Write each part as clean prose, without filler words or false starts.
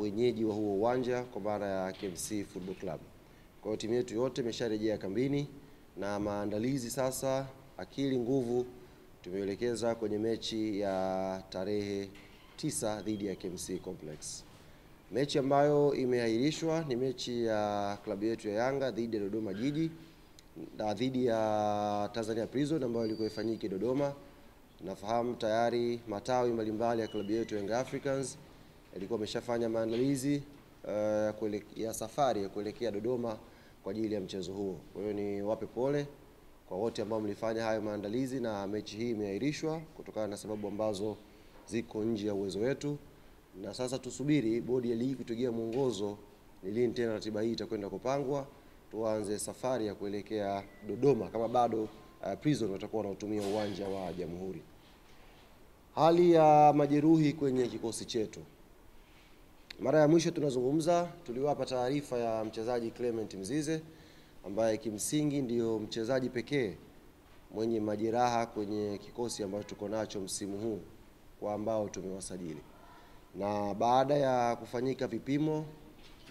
wenyeji wa huo uwanja kwa maana ya KMC Football Club. Kwa hiyo timu yetu yote imesharejea kambini na maandalizi sasa, akili nguvu tumeelekeza kwenye mechi ya tarehe 9 dhidi ya KMC Complex. Mechi ambayo imeahirishwa ni mechi ya klabu yetu ya Yanga dhidi ya Dodoma Jiji na dhidi ya Tanzania Prison ambayo ilikuwa ifanyike Dodoma. Nafahamu tayari matawi mbalimbali ya klabu yetu Young Africans ilikuwa ameshafanya maandalizi ya safari ya kuelekea Dodoma kwa ajili ya mchezo huo. Kwa hiyo ni wape pole kwa wote ambao mlifanya hayo maandalizi, na mechi hii imeahirishwa kutokana na sababu ambazo ziko nje ya uwezo wetu. Na sasa tusubiri bodi ya ligi kutugia mwongozo ni lini tena ratiba hii itakwenda kupangwa, tuanze safari ya kuelekea Dodoma kama bado Prison watakuwa wanatumia uwanja wa Jamhuri. Hali ya majeruhi kwenye kikosi chetu. Mara ya mwisho tunazungumza tuliwapa taarifa ya mchezaji Clement Mzize ambaye kimsingi ndio mchezaji pekee mwenye majeraha kwenye kikosi ambacho tuko nacho msimu huu kwa ambao tumewasajili. Na baada ya kufanyika vipimo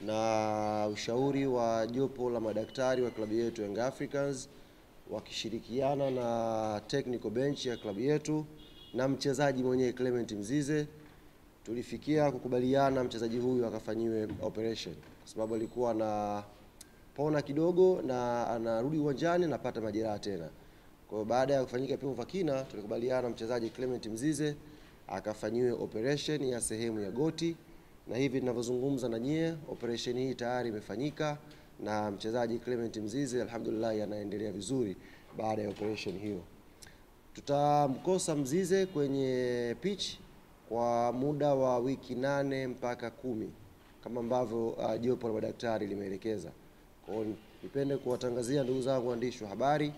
na ushauri wa jopo la madaktari wa klabu yetu Young Africans wakishirikiana na technical bench ya klabu yetu na mchezaji mwenyewe Clement Mzize, tulifikia kukubaliana mchezaji huyu akafanyiwe operation kwa sababu alikuwa na pona kidogo na anarudi uwanjani na pata majeraha tena. Kwa hiyo baada ya kufanyika vipimo vya kina, tulikubaliana mchezaji Clement Mzize akafanyiwe operation ya sehemu ya goti, na hivi ninavyozungumza na nyie operation hii tayari imefanyika na mchezaji Clement Mzize alhamdulillah anaendelea vizuri baada ya operation hiyo. Tutamkosa Mzize kwenye pitch kwa muda wa wiki 8 mpaka 10 kama ambavyo jopo la madaktari limeelekeza. Kwa hiyo nipende kuwatangazia ndugu zangu waandishi wa habari,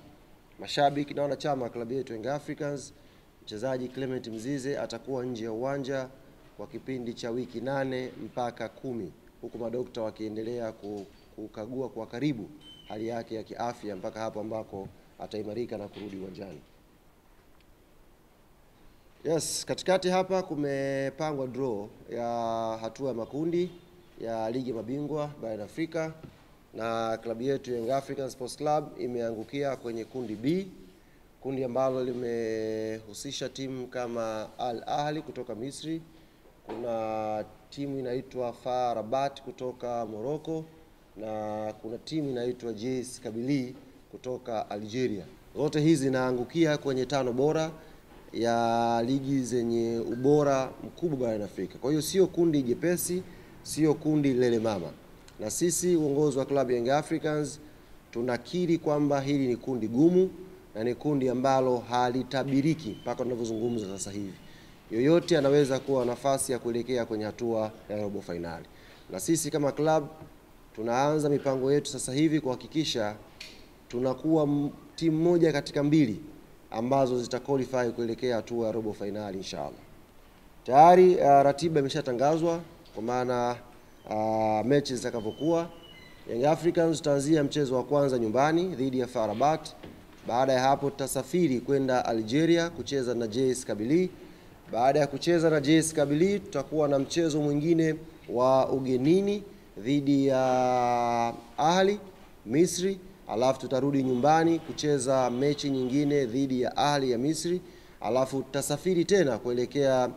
mashabiki na wanachama wa klabu yetu Young Africans, mchezaji Clement Mzize atakuwa nje ya uwanja kwa kipindi cha wiki 8 mpaka 10, huku madokta wakiendelea kukagua kwa karibu hali yake ya kiafya mpaka hapo ambako ataimarika na kurudi uwanjani. Yes, katikati hapa kumepangwa draw ya hatua ya makundi ya ligi ya mabingwa barani Afrika, na klabu yetu Young African Sports Club imeangukia kwenye kundi B, kundi ambalo limehusisha timu kama Al Ahly kutoka Misri, kuna timu inaitwa FAR Rabat kutoka Morocco, na kuna timu inaitwa JS Kabylie kutoka Algeria. Zote hizi zinaangukia kwenye 5 bora ya ligi zenye ubora mkubwa barani Afrika. Kwa hiyo sio kundi jepesi, sio kundi lele mama. Na sisi uongozi wa klabu Young Africans tunakiri kwamba hili ni kundi gumu na ni kundi ambalo halitabiriki mpaka tunavyozungumza sasa hivi. Yoyote anaweza kuwa nafasi ya kuelekea kwenye hatua ya robo finali. Na sisi kama club tunaanza mipango yetu sasa hivi kuhakikisha tunakuwa timu moja katika 2 ambazo zitaqualify kuelekea hatua ya robo finali inshallah. Tayari ratiba imeshatangazwa kwa maana mechi zitakavyokuwa. Young Africans tutaanzia mchezo wa kwanza nyumbani dhidi ya FAR Rabat. Baada ya hapo tutasafiri kwenda Algeria kucheza na JS Kabylie. Baada ya kucheza na JS Kabylie tutakuwa na mchezo mwingine wa ugenini dhidi ya Ahli Misri, alafu tutarudi nyumbani kucheza mechi nyingine dhidi ya Ahli ya Misri, alafu tutasafiri tena kuelekea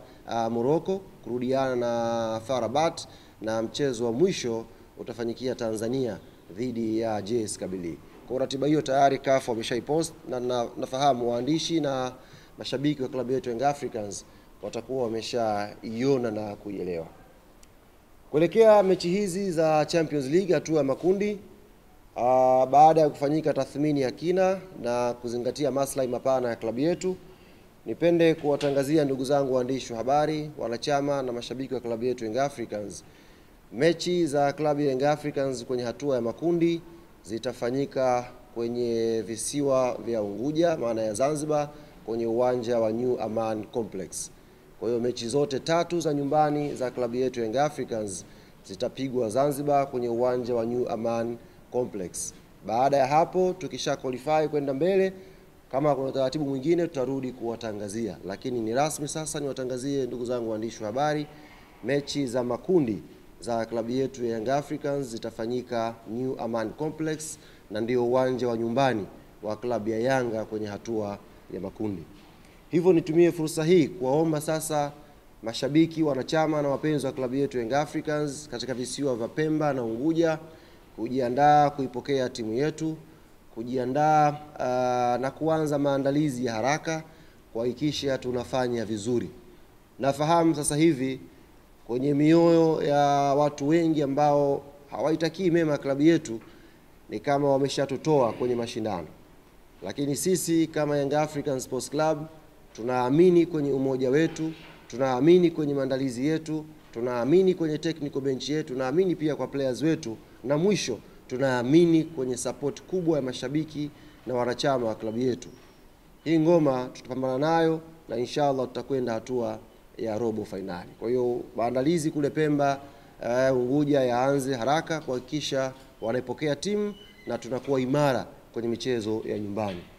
Morocco kurudiana na FAR Rabat, na mchezo wa mwisho utafanyikia Tanzania dhidi ya JS Kabylie. Kwa ratiba hiyo tayari CAF wameshaipost na nafahamu waandishi na mashabiki wa klabu yetu Young Africans watakuwa wameshaiona na kuielewa. Kuelekea mechi hizi za Champions League hatua ya makundi, baada ya kufanyika tathmini ya kina na kuzingatia maslahi mapana ya klabu yetu, nipende kuwatangazia ndugu zangu waandishi wa habari, wanachama na mashabiki wa klabu yetu Young Africans, mechi za klabu ya Young Africans kwenye hatua ya makundi zitafanyika kwenye visiwa vya Unguja maana ya Zanzibar, kwenye uwanja wa New Aman Complex. Kwa hiyo mechi zote 3 za nyumbani za klabu yetu Young Africans zitapigwa Zanzibar kwenye uwanja wa New Aman Complex. Baada ya hapo tukisha qualify kwenda mbele, kama kuna taratibu mwingine tutarudi kuwatangazia, lakini ni rasmi sasa niwatangazie ndugu zangu waandishi wa habari, mechi za makundi za klabu yetu ya Young Africans zitafanyika New Aman Complex, na ndio uwanja wa nyumbani wa klabu ya Yanga kwenye hatua ya makundi. Hivyo nitumie fursa hii kuwaomba sasa mashabiki, wanachama na wapenzi wa klabu yetu Young Africans katika visiwa vya Pemba na Unguja kujiandaa kuipokea timu yetu, kujiandaa na kuanza maandalizi ya haraka kuhakikisha tunafanya vizuri. Nafahamu sasa hivi kwenye mioyo ya watu wengi ambao hawaitakii mema klabu yetu ni kama wameshatutoa kwenye mashindano. Lakini sisi kama Young African Sports Club tunaamini kwenye umoja wetu, tunaamini kwenye maandalizi yetu, tunaamini kwenye technical bench yetu, tunaamini pia kwa players wetu, na mwisho tunaamini kwenye support kubwa ya mashabiki na wanachama wa klabu yetu. Hii ngoma tutapambana nayo na inshallah tutakwenda hatua ya robo finali. Kwa hiyo maandalizi kule Pemba, Unguja yaanze haraka kuhakikisha wanaipokea timu na tunakuwa imara kwenye michezo ya nyumbani.